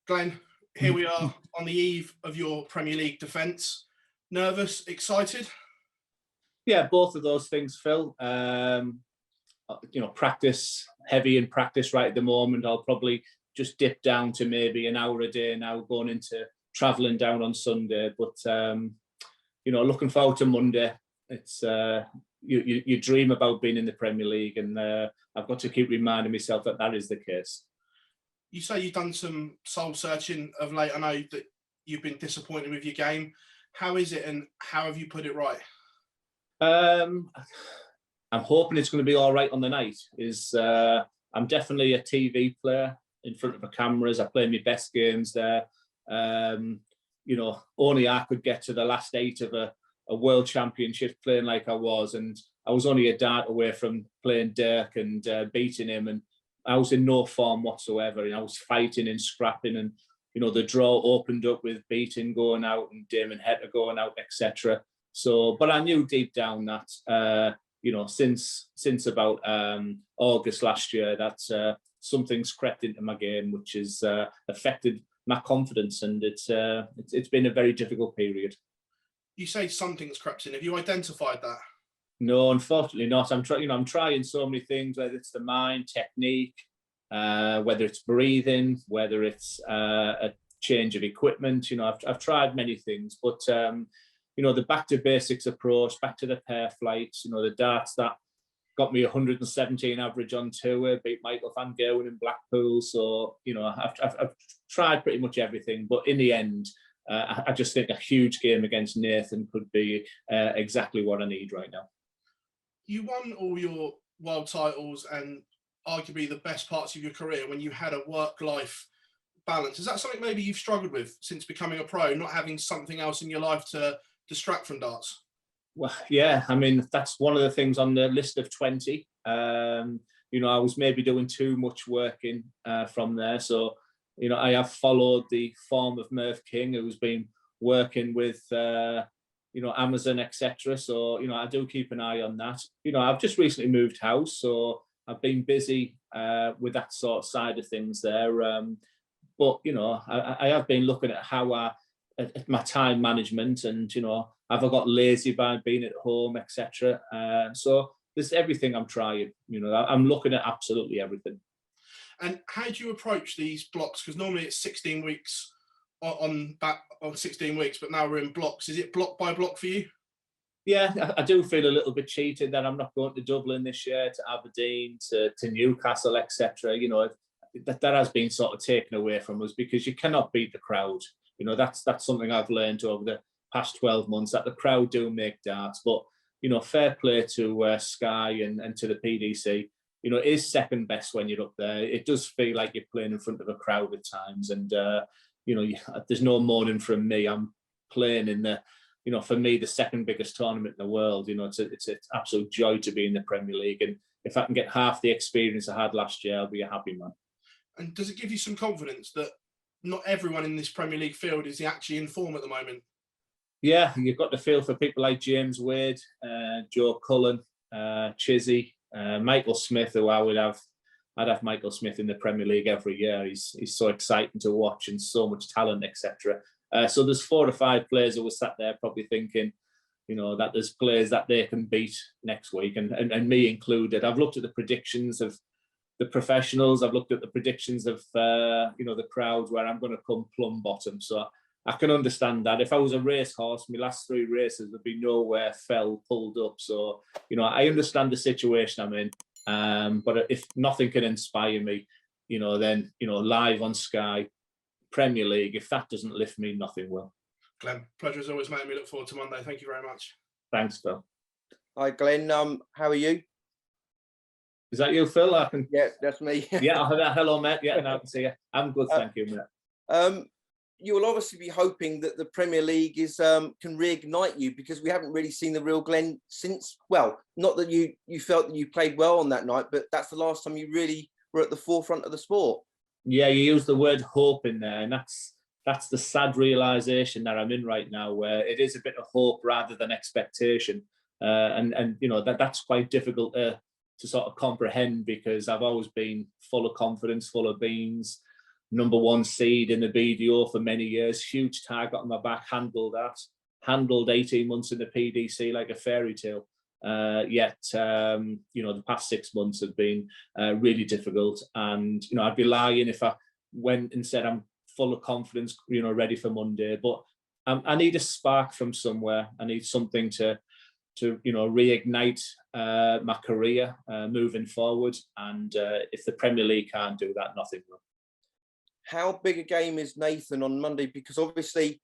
Glenn, here we are on the eve of your Premier League defence. Nervous, excited? Yeah, both of those things, Phil. Practice, heavy in practice right at the moment. I'll probably just dip down to maybe an hour a day now, going into travelling down on Sunday. But, looking forward to Monday. It's you dream about being in the Premier League, and I've got to keep reminding myself that is the case. You say you've done some soul searching of late. I know that you've been disappointed with your game. How is it, and how have you put it right? I'm hoping it's going to be all right on the night. I'm definitely a TV player in front of the cameras. I play my best games there. Only I could get to the last 8 of a World Championship playing like I was, and I was only a dart away from playing Dirk and beating him, and I was in no form whatsoever, and I was fighting and scrapping, and the draw opened up with Beaton going out and Damon Hetter going out, etc. So, but I knew deep down that since about August last year that something's crept into my game, which has affected my confidence, and it's been a very difficult period. You say something's crept in. Have you identified that? No, unfortunately not. I'm trying so many things, whether it's the mind, technique, whether it's breathing, whether it's a change of equipment. I've tried many things, but the back to basics approach, back to the pair flights, the darts that got me 117 average on tour, beat Michael van Gerwen in Blackpool. So, I've tried pretty much everything, but in the end, I just think a huge game against Nathan could be exactly what I need right now. You won all your world titles and arguably the best parts of your career when you had a work-life balance. Is that something maybe you've struggled with since becoming a pro, not having something else in your life to distract from darts? Well, yeah, I mean, that's one of the things on the list of 20. I was maybe doing too much working from there. So, I have followed the form of Merv King, who's been working with Amazon, etc. So, I do keep an eye on that. I've just recently moved house, so I've been busy with that sort of side of things there. But, I have been looking at how at my time management, and, have I got lazy by being at home, etc. So there's everything I'm trying. I'm looking at absolutely everything. And how do you approach these blocks? Because normally it's 16 weeks on 16 weeks, but now we're in blocks. Is it block by block for you? Yeah, I do feel a little bit cheated that I'm not going to Dublin this year, to Aberdeen, to Newcastle, etc. That has been sort of taken away from us, because you cannot beat the crowd. That's something I've learned over the past 12 months, that the crowd do make darts. But, fair play to Sky and to the PDC. It is second best when you're up there. It does feel like you're playing in front of a crowd at times. And, there's no mourning from me. I'm playing in the, for me, the second biggest tournament in the world. It's an absolute joy to be in the Premier League. And if I can get half the experience I had last year, I'll be a happy man. And does it give you some confidence that not everyone in this Premier League field is actually in form at the moment? Yeah, you've got to feel for people like James Wade, Joe Cullen, Chizzy, Michael Smith, who I'd have Michael Smith in the Premier League every year. He's so exciting to watch, and so much talent, etc. So there's 4 or 5 players who were sat there probably thinking, that there's players that they can beat next week, and me included. I've looked at the predictions of the professionals. I've looked at the predictions of the crowds, where I'm going to come plumb bottom. So I can understand that. If I was a racehorse, my last 3 races would be nowhere, pulled up. So, I understand the situation I'm in. But if nothing can inspire me, then, live on Sky, Premier League, if that doesn't lift me, nothing will. Glenn, pleasure as always, mate. We look forward to Monday. Thank you very much. Thanks, Phil. Hi, Glenn. How are you? Is that you, Phil? Yeah, that's me. Yeah, hello, mate. Yeah, I can see you. I'm good, thank you, mate. You will obviously be hoping that the Premier League can reignite you, because we haven't really seen the real Glenn since. Well, not that you felt that you played well on that night, but that's the last time you really were at the forefront of the sport. Yeah, you used the word hope in there, and that's the sad realization that I'm in right now, where it is a bit of hope rather than expectation. and you know that's quite difficult to sort of comprehend, because I've always been full of confidence, full of beans, #1 seed in the BDO for many years, huge target on my back, handled 18 months in the PDC like a fairy tale. Yet, you know, the past 6 months have been really difficult, and you know, I'd be lying if I went and said I'm full of confidence, you know, ready for Monday. But I need a spark from somewhere. I need something to you know, reignite my career moving forward. And if the Premier League can't do that, nothing will. How big a game is Nathan on Monday? Because obviously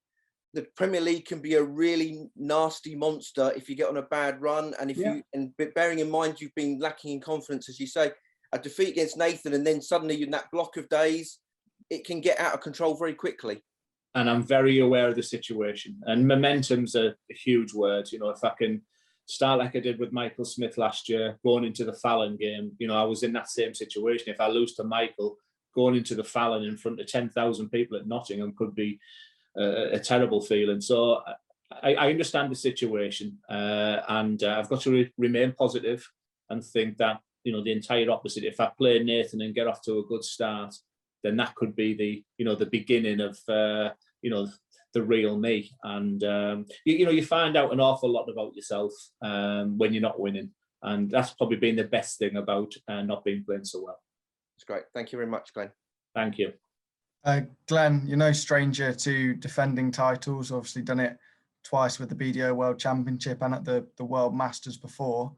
the Premier League can be a really nasty monster if you get on a bad run, and if you, and bearing in mind you've been lacking in confidence, as you say, a defeat against Nathan, and then suddenly in that block of days, it can get out of control very quickly. And I'm very aware of the situation. And momentum's a huge word. You know, if I can start like I did with Michael Smith last year, going into the Fallon game, you know, I was in that same situation. If I lose to Michael, going into the Fallon in front of 10,000 people at Nottingham could be a terrible feeling. So I understand the situation, and I've got to remain positive and think that, you know, the entire opposite. If I play Nathan and get off to a good start, then that could be the, you know, the beginning of, you know, the real me. And, you know, you find out an awful lot about yourself when you're not winning. And that's probably been the best thing about not being playing so well. That's great. Thank you very much, Glenn. Thank you. Glenn, you're no stranger to defending titles. Obviously done it twice with the BDO World Championship and at the World Masters before.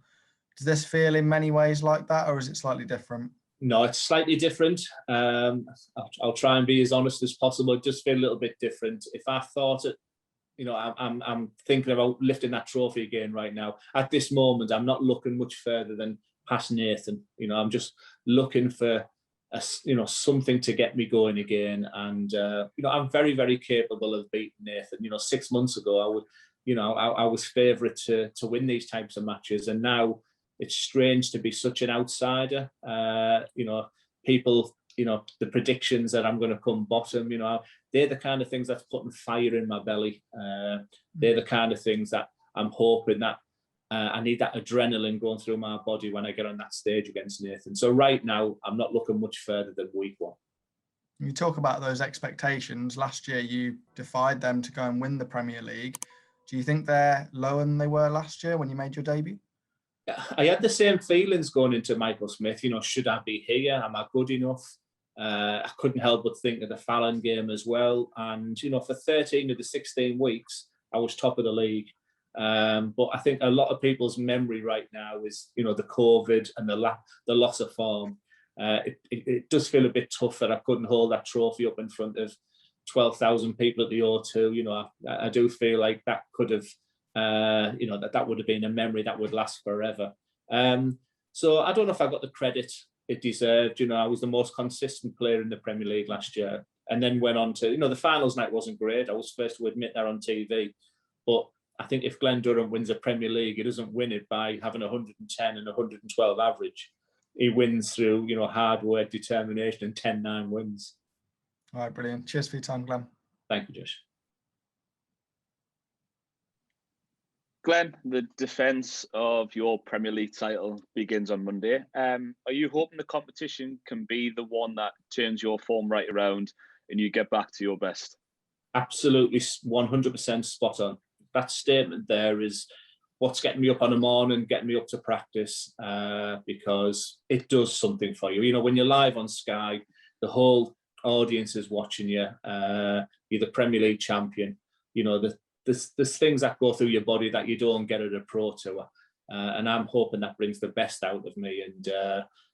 Does this feel in many ways like that, or is it slightly different? No, it's slightly different. I'll try and be as honest as possible. It just feel a little bit different. If I thought it, you know, I'm thinking about lifting that trophy again right now. At this moment, I'm not looking much further than past Nathan. You know, I'm just looking for you know, something to get me going again. And you know, I'm very, very capable of beating Nathan. You know, 6 months ago, I would, you know, I was favourite to win these types of matches, and now it's strange to be such an outsider. You know, people, you know, the predictions that I'm going to come bottom, you know, they're the kind of things that's putting fire in my belly. They're the kind of things that I'm hoping that I need that adrenaline going through my body when I get on that stage against Nathan. So right now, I'm not looking much further than week 1. You talk about those expectations. Last year, you defied them to go and win the Premier League. Do you think they're lower than they were last year when you made your debut? I had the same feelings going into Michael Smith. You know, should I be here? Am I good enough? I couldn't help but think of the Fallon game as well. And, you know, for 13 of the 16 weeks, I was top of the league. But I think a lot of people's memory right now is, you know, the COVID and the loss of form. It does feel a bit tough that I couldn't hold that trophy up in front of 12,000 people at the O2. You know, I do feel like that could have, you know, that would have been a memory that would last forever. So I don't know if I got the credit it deserved. You know, I was the most consistent player in the Premier League last year, and then went on to, you know, the finals night wasn't great. I was first to admit that on TV, but I think if Glen Durrant wins a Premier League, he doesn't win it by having 110 and 112 average. He wins through, you know, hard work, determination, and 10-9 wins. All right, brilliant. Cheers for your time, Glenn. Thank you, Josh. Glenn, the defence of your Premier League title begins on Monday. Are you hoping the competition can be the one that turns your form right around and you get back to your best? Absolutely, 100% spot on. That statement there is what's getting me up on the morning, getting me up to practice, because it does something for you. You know, when you're live on Sky, the whole audience is watching you. You're the Premier League champion. You know, there's things that go through your body that you don't get at a pro tour. And I'm hoping that brings the best out of me and,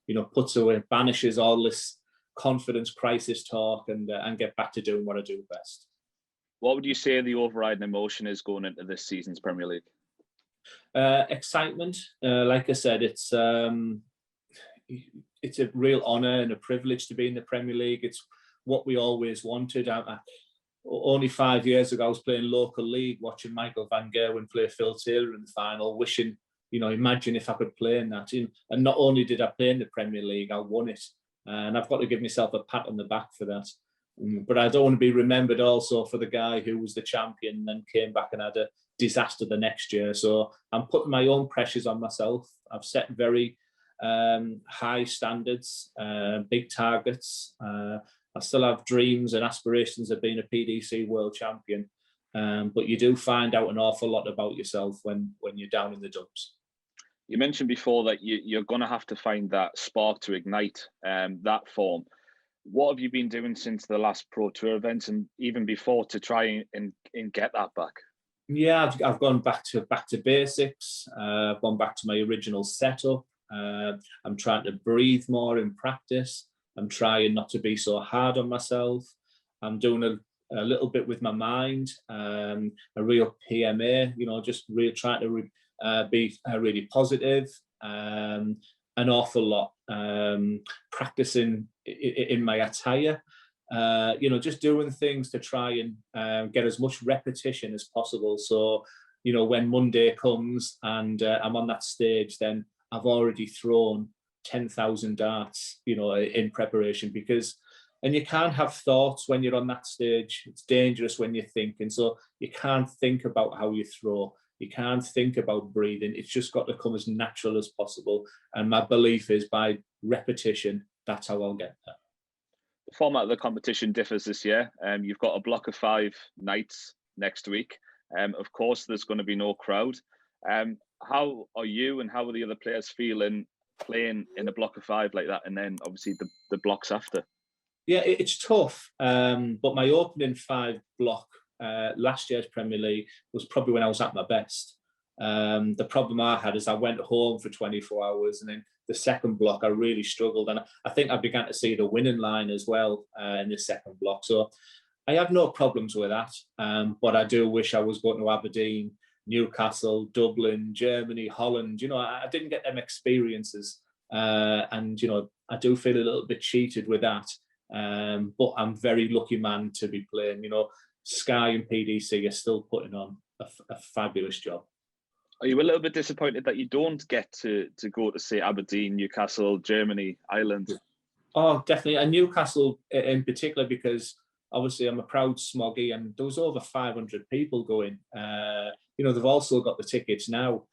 you know, puts away, banishes all this confidence crisis talk and get back to doing what I do best. What would you say the overriding emotion is going into this season's Premier League? Excitement. Like I said, it's a real honour and a privilege to be in the Premier League. It's what we always wanted. Only 5 years ago, I was playing local league, watching Michael van Gerwen play Phil Taylor in the final, wishing, you know, imagine if I could play in that. And not only did I play in the Premier League, I won it. And I've got to give myself a pat on the back for that. But I don't want to be remembered also for the guy who was the champion and then came back and had disaster the next year. So I'm putting my own pressures on myself. I've set very high standards, big targets. I still have dreams and aspirations of being a PDC World Champion. But you do find out an awful lot about yourself when you're down in the dumps. You mentioned before that you're going to have to find that spark to ignite that form. What have you been doing since the last Pro Tour event and even before to try and get that back? Yeah, I've gone back to basics. I've gone back to my original setup. I'm trying to breathe more in practice. I'm trying not to be so hard on myself. I'm doing a little bit with my mind, a real PMA, just really trying to be really positive, an awful lot, practicing in my attire, just doing things to try and get as much repetition as possible. So, when Monday comes and I'm on that stage, then I've already thrown 10,000 darts, in preparation, and you can't have thoughts when you're on that stage. It's dangerous when you're thinking. So you can't think about how you throw. You can't think about breathing. It's just got to come as natural as possible. And my belief is by repetition, that's how I'll get there. The format of the competition differs this year. You've got a block of 5 nights next week. Of course, there's going to be no crowd. How are you and how are the other players feeling playing in a block of 5 like that? And then obviously the blocks after. Yeah, it's tough. But my opening 5 block last year's Premier League was probably when I was at my best. The problem I had is I went home for 24 hours and then the second block I really struggled. And I think I began to see the winning line as well in the second block. So I have no problems with that. But I do wish I was going to Aberdeen, Newcastle, Dublin, Germany, Holland. I didn't get them experiences. And I do feel a little bit cheated with that. But I'm very lucky man to be playing. Sky and PDC are still putting on a fabulous job. Are you a little bit disappointed that you don't get to go to, say, Aberdeen, Newcastle, Germany, Ireland? Oh, definitely. And Newcastle in particular, because obviously I'm a proud Smoggy and there was over 500 people going. They've also got the tickets now.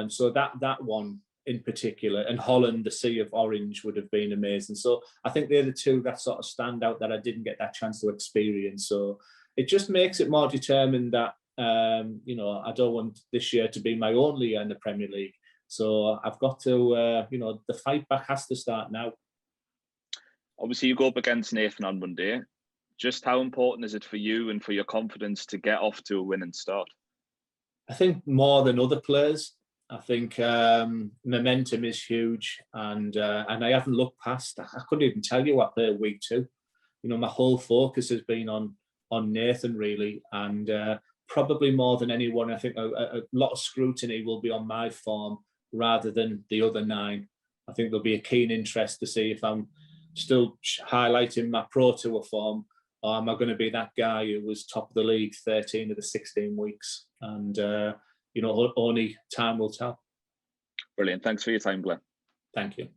So that one in particular, and Holland, the Sea of Orange would have been amazing. So I think they're the two that sort of stand out that I didn't get that chance to experience. So it just makes it more determined that, I don't want this year to be my only year in the Premier League. So I've got to, the fight back has to start now. Obviously, you go up against Nathan on Monday. Just how important is it for you and for your confidence to get off to a winning start? I think more than other players. I think momentum is huge, and I haven't looked past. I couldn't even tell you what played week 2. My whole focus has been on Nathan really, and probably more than anyone, I think a lot of scrutiny will be on my form rather than the other 9. I think there'll be a keen interest to see if I'm still highlighting my Pro Tour form, or am I going to be that guy who was top of the league 13 of the 16 weeks? And only time will tell. Brilliant. Thanks for your time, Glenn. Thank you.